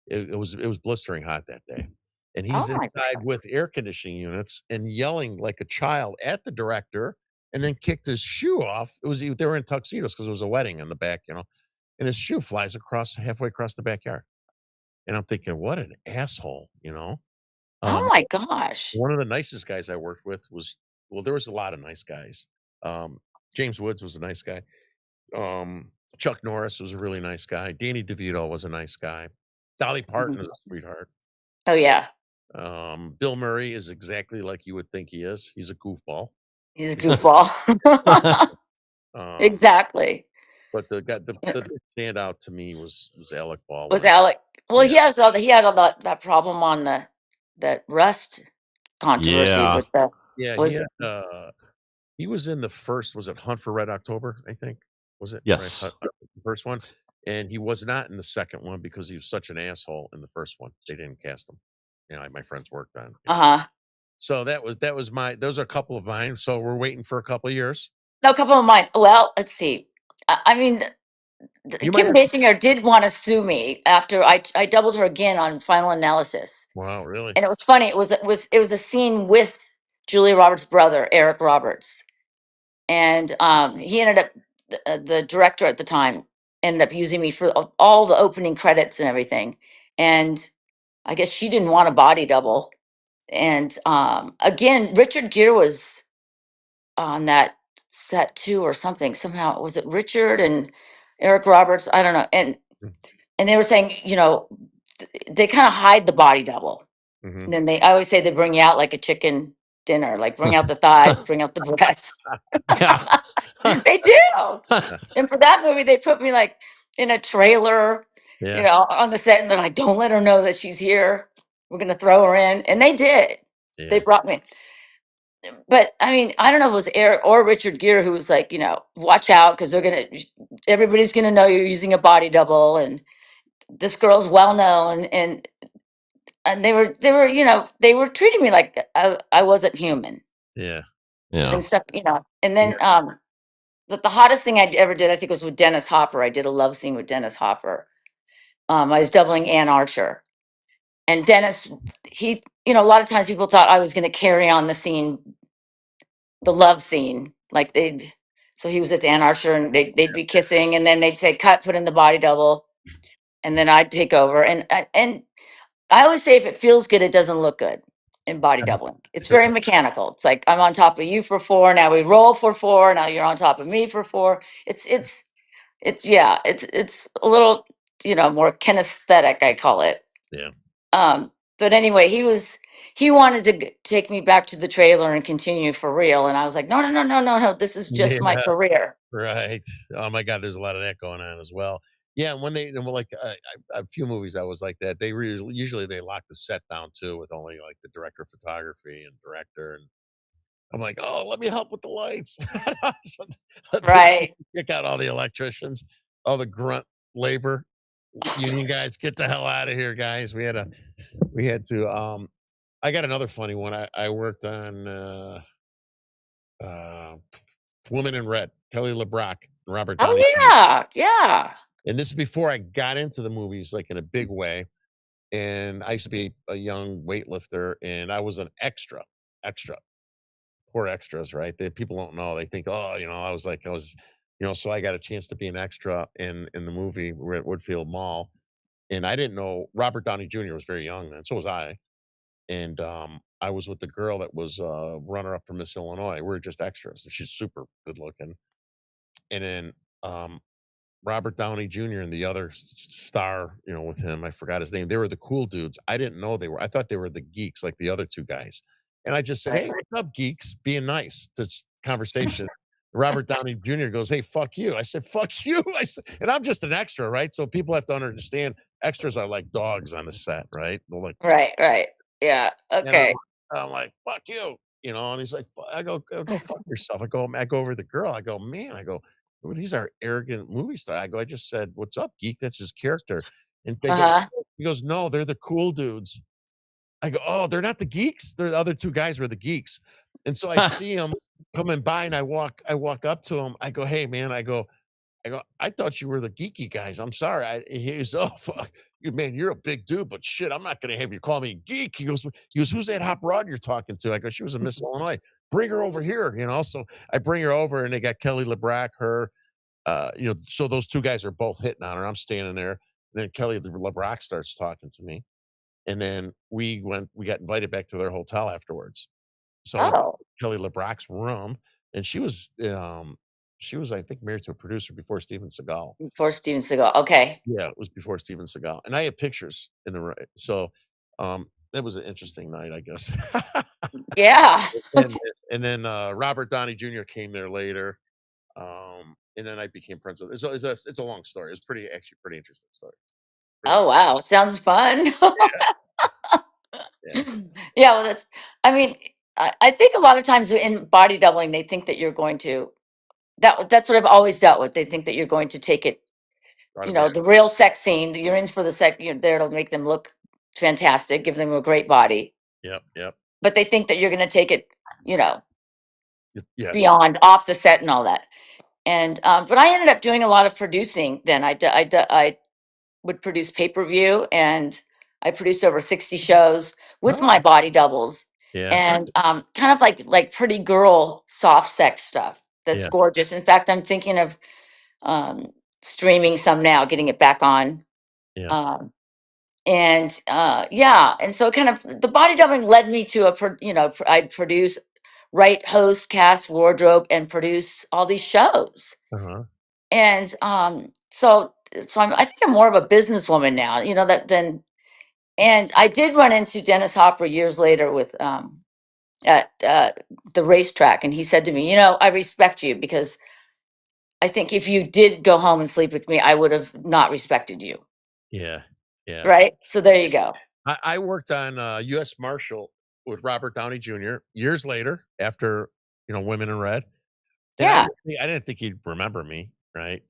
It was blistering hot that day. And Oh he's my inside with air conditioning units and yelling like a child at the director, and then kicked his shoe off. They were in tuxedos because it was a wedding in the back, and his shoe flies halfway across the backyard. And I'm thinking, what an asshole. oh Um, my gosh. One of the nicest guys I worked with there was a lot of nice guys. James Woods was a nice guy. Chuck Norris was a really nice guy. Danny DeVito was a nice guy. Dolly Mhm. Parton is a sweetheart. Oh yeah. Bill Murray is exactly like you would think he is. He's a goofball. He's a goofball. Um, Exactly. but the big standout to me was Alec Was Baldwin. Alec well, Yeah, he had all that problem on that Rust controversy Yeah. with the yeah. was He was in the first. Was it Hunt for Red October? I think was it right? Yes. The first one, and he was not in the second one because he was such an asshole in the first one. They didn't cast him. My friends worked on. uh-huh. So that was my. Those are a couple of mine. So we're waiting for a couple of years. No, a couple of mine. Well, let's see. I mean, You might Kim have. Basinger did want to sue me after I doubled her again on Final Analysis, Wow, really? and it was funny. It was a scene with Julia Roberts' brother, Eric Roberts, and he ended up the director at the time ended up using me for all the opening credits and everything, and I guess she didn't want a body double, and again, Richard Gere was on that set too or something. Somehow was it Richard and Eric Roberts? I don't know, and they were saying, they kind of hide the body double. Mm-hmm. And then I always say they bring you out like a chicken dinner, like bring out the thighs, bring out the breasts. Yeah. They do. And for that movie, they put me like in a trailer, Yeah, on the set, and they're like, "Don't let her know that she's here. We're gonna throw her in," and they did. They yeah, brought me. But I mean, I don't know if it was Eric or Richard Gere who was like, watch out because everybody's gonna know you're using a body double, and this girl's well known, and they were treating me like I wasn't human yeah. Yeah. and stuff, and Yeah. then the hottest thing I ever did, I think, was with Dennis Hopper. I did a love scene with Dennis Hopper. I was doubling Ann Archer, and Dennis, a lot of times people thought I was going to carry on the scene, the love scene, like so he was with Ann Archer, and they'd be kissing, and then they'd say cut, put in the body double, and then I'd take over, and I always say if it feels good, it doesn't look good in body doubling. It's very mechanical. It's like I'm on top of you for 4, now we roll for 4, now you're on top of me for 4. It's a little, more kinesthetic, I call it. Yeah. But anyway, he wanted to take me back to the trailer and continue for real, and I was like, no, no, no, no, no, no. This is just my Yeah. career. Right. Oh my God, there's a lot of that going on as well. Yeah, and when like a few movies I was like that, they usually they lock the set down too with only like the director of photography and director, and I'm like, oh, let me help with the lights. So let the Right. kick out all the electricians, all the grunt labor. Union guys, get the hell out of here, guys. We had to. I got another funny one. I worked on uh Woman in Red, Kelly LeBrock, Robert Downey Oh Jr. yeah, yeah. And this is before I got into the movies like in a big way. And I used to be a young weightlifter, and I was an extra. Poor extras, right? People don't know. They think, oh, so I got a chance to be an extra in the movie. We're at Woodfield Mall, and I didn't know Robert Downey Jr. was very young then. So was I. and I was with the girl that was runner up for Miss Illinois. We were just extras. She's super good looking, and then Robert Downey Jr. and the other star, with him, I forgot his name. They were the cool dudes. I didn't know they were. I thought they were the geeks, like the other two guys. And I just said, Right. "Hey, what's up, geeks?" Being nice. This conversation. Robert Downey Jr. goes, "Hey, fuck you." I said, "Fuck you." I said, and I'm just an extra, right? So people have to understand extras are like dogs on the set, right? They're like, Right. Right. Yeah. and Okay. I'm like, "Fuck you," and he's like, "Go fuck yourself." I go over to the girl. I go, "Man," I go, "Well, these are arrogant movie stars." I go, "I just said, 'What's up, geek?' That's his character." And they goes, Uh-huh. he goes, "No, they're the cool dudes." I go, "Oh, they're not the geeks? They're the other two guys were the geeks." And so I see him coming by and I walk up to him. I go, "Hey, man," I go, "I thought you were the geeky guys. I'm sorry." He's, "Oh, fuck. You man, you're a big dude, but shit, I'm not gonna have you call me geek." He goes, "Who's that hot broad you're talking to?" I go, "She was in Miss Illinois. Bring her over here." So I bring her over and they got Kelly LeBrack, her, so those two guys are both hitting on her. I'm standing there, and then Kelly LeBrack starts talking to me. And then we got invited back to their hotel afterwards. So I went to Oh, Kelly LeBrock's room, and she was, I think, married to a producer before Steven Seagal. before Steven Seagal. Okay. Yeah, it was before Steven Seagal, and I had pictures in the so, that was an interesting night, I guess. Yeah. And then Robert Downey Jr. came there later, and then I became friends with it's a long story. It's actually pretty interesting story. Pretty Oh, interesting. wow. Sounds fun. Yeah. Yeah. Well, I mean, I think a lot of times in body doubling, they think that you're going to, that's what I've always dealt with. They think that you're going to take it, Automatic. the real sex scene, you're in for the sex, you're there to make them look fantastic, give them a great body. Yep, yep. But they think that you're going to take it, you know, Yes. beyond off the set and all that. And, but I ended up doing a lot of producing then. I would produce pay-per-view and I produced over 60 shows with Oh, my body doubles yeah, and kind of like pretty girl soft sex stuff that's yeah, gorgeous. In fact, I'm thinking of um, streaming some now, getting it back on. yeah. Um, and yeah, and so kind of the body doubling led me to I'd produce, write, host, cast, wardrobe, and produce all these shows. Uh-huh. And I think I'm more of a businesswoman now, that than. And I did run into Dennis Hopper years later with at the racetrack, and he said to me, "I respect you because I think if you did go home and sleep with me, I would have not respected you." Yeah, yeah. Right? So there you go. I worked on, U.S. Marshal with Robert Downey Jr. years later after, Women in Red, and Yeah. I didn't think he'd remember me, right,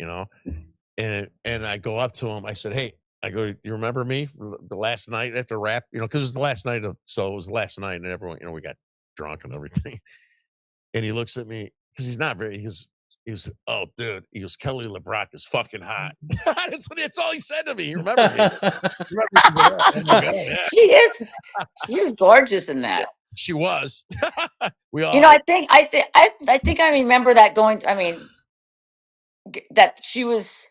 and I go up to him, I said, "Hey," I go, "You remember me from the last night after rap?" Because it was the last night it was the last night and everyone, we got drunk and everything, and he looks at me because he's not very he was, "Oh, dude," he goes, "Kelly LeBrock is fucking hot." That's all he said to me. He remembered me. He remembered me for that. I'm like, "Oh, yeah." She is gorgeous in Yeah, that. she was. We all I think I remember that going. I mean, that she was.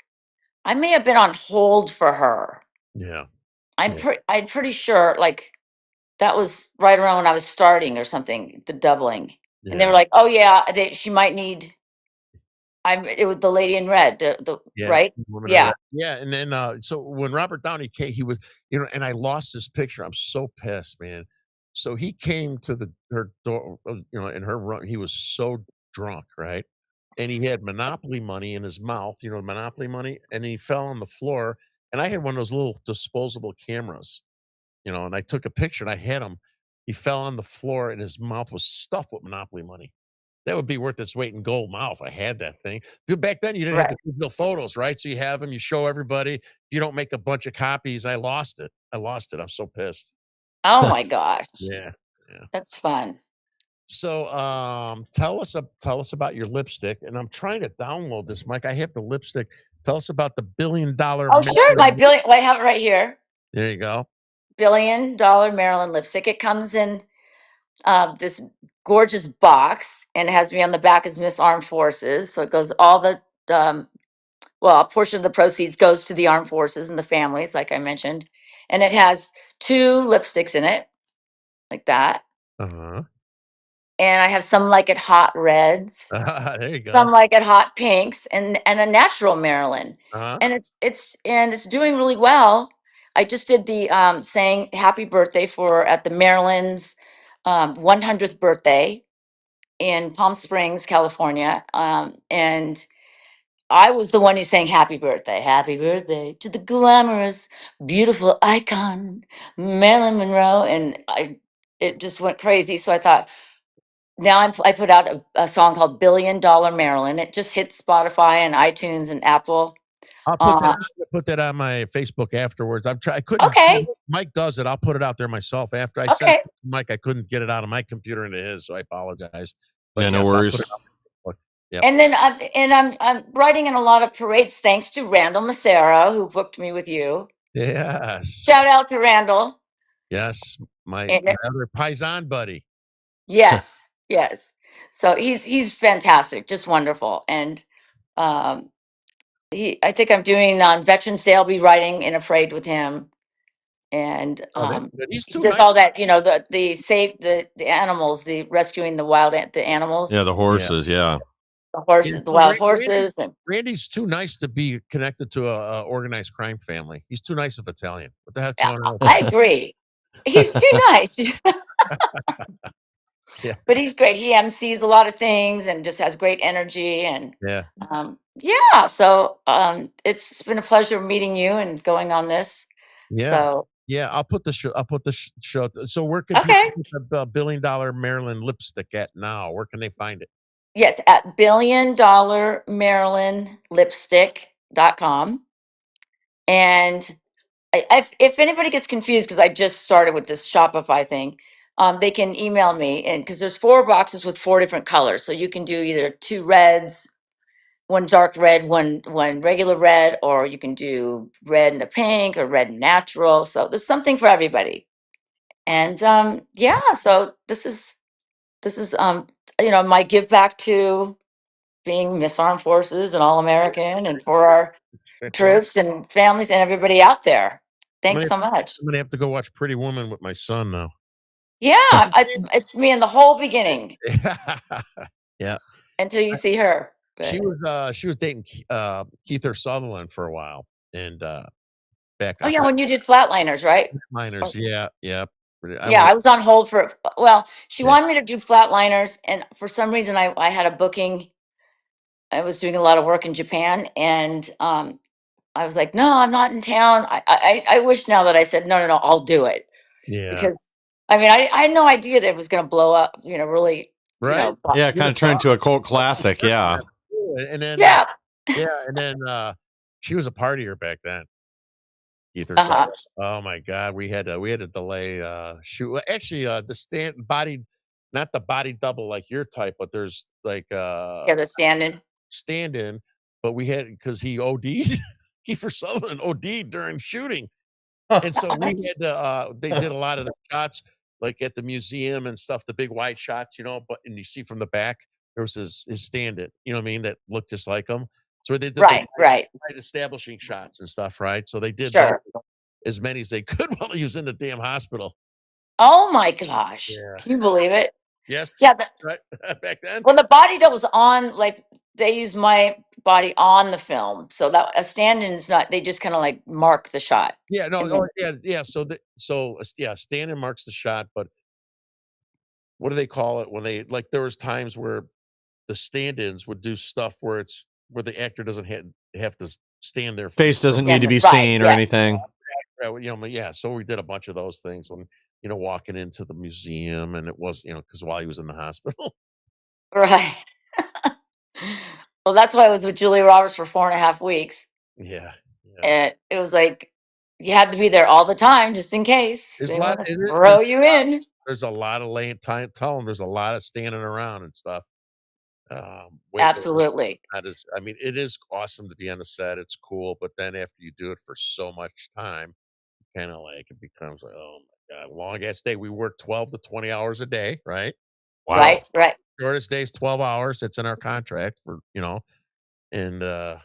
I may have been on hold for her. yeah, I'm yeah, I'm pretty sure like that was right around when I was starting or something, the doubling. And they were yeah, like, "Oh yeah, she might need." It was the lady in red, the yeah, right? Women in Yeah, Red. Yeah, and then, so when Robert Downey came, he was and I lost this picture, I'm so pissed, man. So he came to her door, in her room, he was so drunk, right? And he had Monopoly money in his mouth, Monopoly money, and he fell on the floor, and I had one of those little disposable cameras. And I took a picture and I had him. He fell on the floor and his mouth was stuffed with Monopoly money. That would be worth its weight in gold now if I had that thing. Dude, back then you didn't have right. the digital photos, right? So you have them, you show everybody. If you don't make a bunch of copies, I lost it. I lost it. I'm so pissed. Oh my gosh. Yeah. Yeah. That's fun. So tell us about your lipstick. And I'm trying to download this, Mike. I have the lipstick. Tell us about the $1 billion Oh, sure. My Maryland. billion, well, I have it right here. There you go. $1 billion Maryland lipstick. It comes in this gorgeous box and it has me on the back as Miss Armed Forces. So it goes all the a portion of the proceeds goes to the armed forces and the families, like I mentioned. And it has two lipsticks in it. like that. Uh-huh. And I have some like it hot reds, There you some go. like it hot pinks, and a natural Maryland. Uh-huh. And it's doing really well. I just did the saying happy birthday for at the Maryland's 100th birthday in Palm Springs, California. And I was the one who's saying happy birthday to the glamorous, beautiful icon, Marilyn Monroe. And it just went crazy. So I thought, now I put out a song called Billion Dollar Marilyn. It just hit Spotify and iTunes and Apple. I'll Uh, put that on my Facebook afterwards. I couldn't. okay. Mike does it. I'll put it out there myself after I sent Okay. it to Mike. I couldn't get it out of my computer into his, so I apologize. But Yeah, no yes, I'll worries. put it on Facebook. Yep. And then I'm writing in a lot of parades thanks to Randall Macero, who booked me with you. Yes. Shout out to Randall. Yes. My And other Paisan buddy. yes, yes. So he's fantastic, just wonderful. And um I think I'm doing on Veterans Day, I'll be writing in a parade with him. And Oh, that's good. He's he too does nice. all that, the save the animals, the rescuing the the animals, Yeah, the Yeah. horses. Yeah. the Yeah, horses, the wild horses, and Randy's too nice to be connected to a organized crime family. He's too nice of Italian. What the heck's yeah, going on with I that? agree. He's too nice. Yeah. But he's great. He MCs a lot of things and just has great energy. And Yeah. yeah, so it's been a pleasure meeting you and going on this. Yeah. So Yeah. I'll put the show. Show. So where can people okay, get the $1 billion Maryland lipstick at now? Where can they find it? yes, at billiondollarmarylandlipstick.com. And if anybody gets confused, because I just started with this Shopify thing, they can email me, and because there's 4 boxes with 4 different colors, so you can do either 2 reds, one dark red, one regular red, or you can do red and a pink or red and natural. So there's something for everybody. And yeah, so this is my give back to being Miss Armed Forces and All American, and for our troops and families and everybody out there. Thanks so much. I'm gonna have to go watch Pretty Woman with my son now. Yeah, it's me in the whole beginning Yeah. until you see her. She But was dating Keith Sutherland for a while, and back oh I yeah, forget when you did Flatliners, right? minors. Yeah, yeah. I Yeah, only I was on hold for, well, she yeah, wanted me to do Flatliners, and for some reason I had a booking. I was doing a lot of work in Japan, and I was like, no, I'm not in town. I wish now that I said, no, no, no, I'll do it. yeah. Because I mean, I had no idea that it was going to blow up, really, Right? Yeah, You'd kind have of turned thought. into a cult classic. Yeah. And then yeah. yeah, and then she was a partier back then. Keith Uh-huh. Sutherland. Oh my God, we had to delay shoot. Well, actually, the stand body, not the body double like your type, but there's like Yeah, the stand-in. stand in, but we had because he OD'd. Kiefer Sutherland OD'd during shooting. And so we What? had to they did a lot of the shots like at the museum and stuff, the big wide shots, but and you see from the back, there was his stand-in, you know what I mean, that looked just like him. So they did the Right, right. wide establishing shots and stuff, right? So they did those Sure. as many as they could while he was in the damn hospital. Oh my gosh. Yeah. Can you believe it? Yes, Yeah, right. Back then. well, the body that was on, like, they used my body on the film. So that a stand-in is not, they just kind of like mark the shot. Yeah, no, And oh, then, yeah. Yeah, stand-in marks the shot, but what do they call it when they like there was times where the stand-ins would do stuff where the actor doesn't have to stand there Face doesn't yeah, need to be right, seen or yeah. anything. yeah, so we did a bunch of those things when, walking into the museum and it was, because while he was in the hospital. Right. Well, that's why I was with Julia Roberts for 4.5 weeks. Yeah. Yeah. And it was like you had to be there all the time just in case There's a they lot want to it is throw you in. there's a lot of laying time tell them there's a lot of standing around and stuff. Wait, Absolutely. that is I mean, it is awesome to be on the set, it's cool, but then after you do it for so much time, kinda like it becomes like, "Oh my god, long ass day." We work 12 to 20 hours a day, right? So, Right, right. shortest day is 12 hours, it's in our contract and, I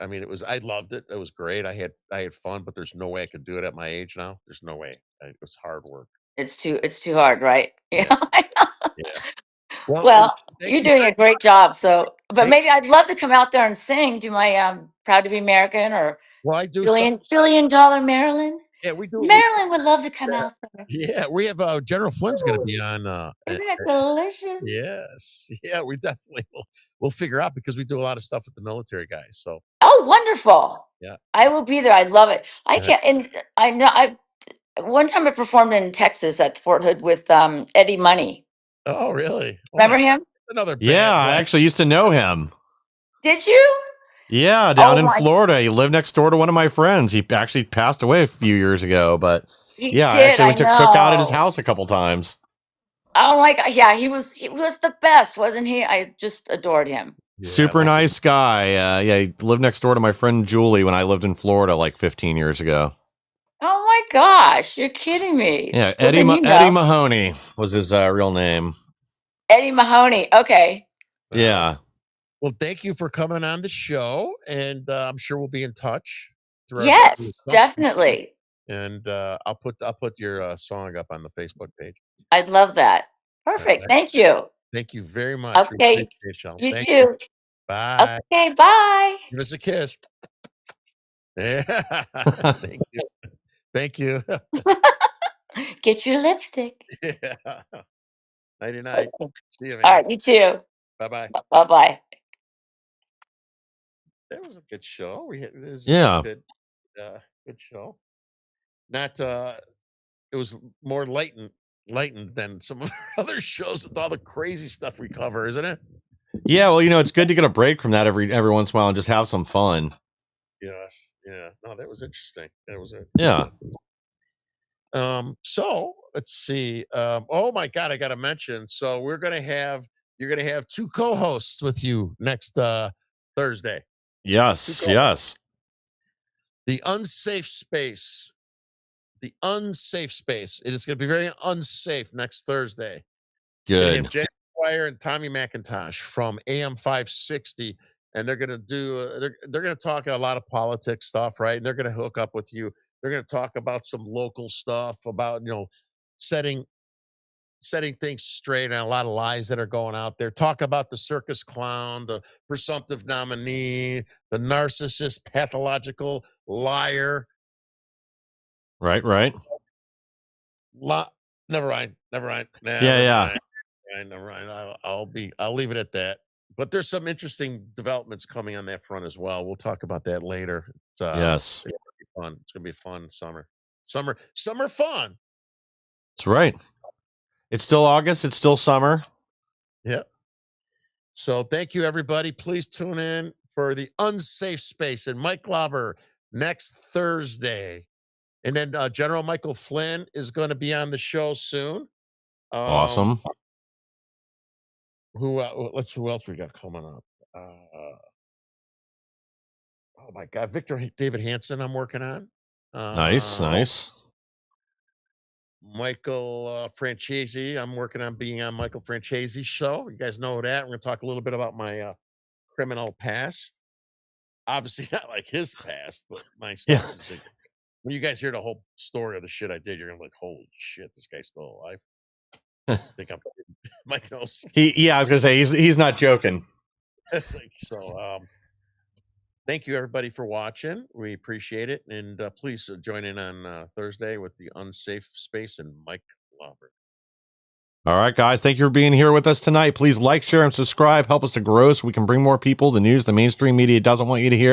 mean, I loved it, it was great, I had fun, but there's no way I could do it at my age now, there's no way, it was hard work. It's too hard, right? Yeah. Yeah. Well, Well, thank you're you. doing a great job. So, but Thank, maybe I'd love to come out there and sing, do my Proud to be American or well, I do some. billion dollar Maryland. Yeah, we do. Maryland would love to come out there. Yeah, we have General Flynn's going to be on. Isn't it delicious? Yes, yeah, we definitely will. We'll figure out because we do a lot of stuff with the military guys. So Oh, wonderful. yeah. I will be there. I love it. I Uh, can't, and I know one time I performed in Texas at Fort Hood with Eddie Money. Oh, really? Oh my! Remember him? Another Yeah, bad I blood. actually used to know him. Did you? Yeah, down Oh in my, Florida. He lived next door to one of my friends. He actually passed away a few years ago, but he yeah, I did. actually I went to cook out at his know. house a couple times. Oh my God. Yeah, he was the best, wasn't he? I just adored him. Yeah, I Super like it. nice guy. Yeah, he lived next door to my friend Julie when I lived in Florida like 15 years ago. Oh my gosh, you're kidding me. Yeah, Well, then you Eddie know. Mahoney was his real name. Eddie Mahoney. Okay. Yeah. Well, thank you for coming on the show, and I'm sure we'll be in touch throughout the Yes, summer. definitely. And I'll put your song up on the Facebook page. I'd love that. All Perfect. right. Thank you. Thank you very much. We Okay. appreciate y'all. You Thank you. too. Bye. Okay, bye. Give us a kiss. Yeah. Thank you. Thank you. Get your lipstick. Yeah. Nighty night. Okay. See you, All man. right, you too. Bye bye. Bye bye. That was a good show. It was a Yeah. good show. Not it was more lightened than some of our other shows with all the crazy stuff we cover, isn't it? Yeah, well, it's good to get a break from that every once in a while and just have some fun. Yeah, yeah. No, that was interesting. That was it. Yeah. So let's see. Oh my God, I gotta mention. So you're gonna have two co-hosts with you next Thursday. Yes, yes. The unsafe space. The unsafe space. It is gonna be very unsafe next Thursday. Gonna have Good. Jack Dwyer and Tommy McIntosh from AM 560, and they're gonna do they're gonna talk a lot of politics stuff, right? And they're gonna hook up with you. They're gonna talk about some local stuff about setting setting things straight and a lot of lies that are going out there. Talk about the circus clown, the presumptive nominee, the narcissist, pathological liar. Right. Never mind. Never mind. Nah, Yeah, never yeah. mind. Never mind. I'll leave it at that. But there's some interesting developments coming on that front as well. We'll talk about that later. Yes. It's gonna be fun. It's gonna be a fun summer. Summer fun. That's right. It's still August, it's still summer. Yep. So thank you, everybody. Please tune in for the Unsafe Space and Mike Glauber next Thursday. And then General Michael Flynn is going to be on the show soon. Awesome. Who else we got coming up? Oh my God, David Hansen, I'm working on. Nice. Michael Francesi, I'm working on being on Michael Francesi's show. You guys know that. We're going to talk a little bit about my criminal past. Obviously, not like his past, but my stuff. Yeah. Is like, when you guys hear the whole story of the shit I did, you're gonna be like, "Holy shit, this guy's still alive." I think I'm Mike knows. I was gonna say he's not joking. So, thank you everybody for watching. We appreciate it, and please join in on Thursday with the Unsafe Space and Mike Glauber. All right, guys. Thank you for being here with us tonight. Please like, share, and subscribe. Help us to grow so we can bring more people the news the mainstream media doesn't want you to hear.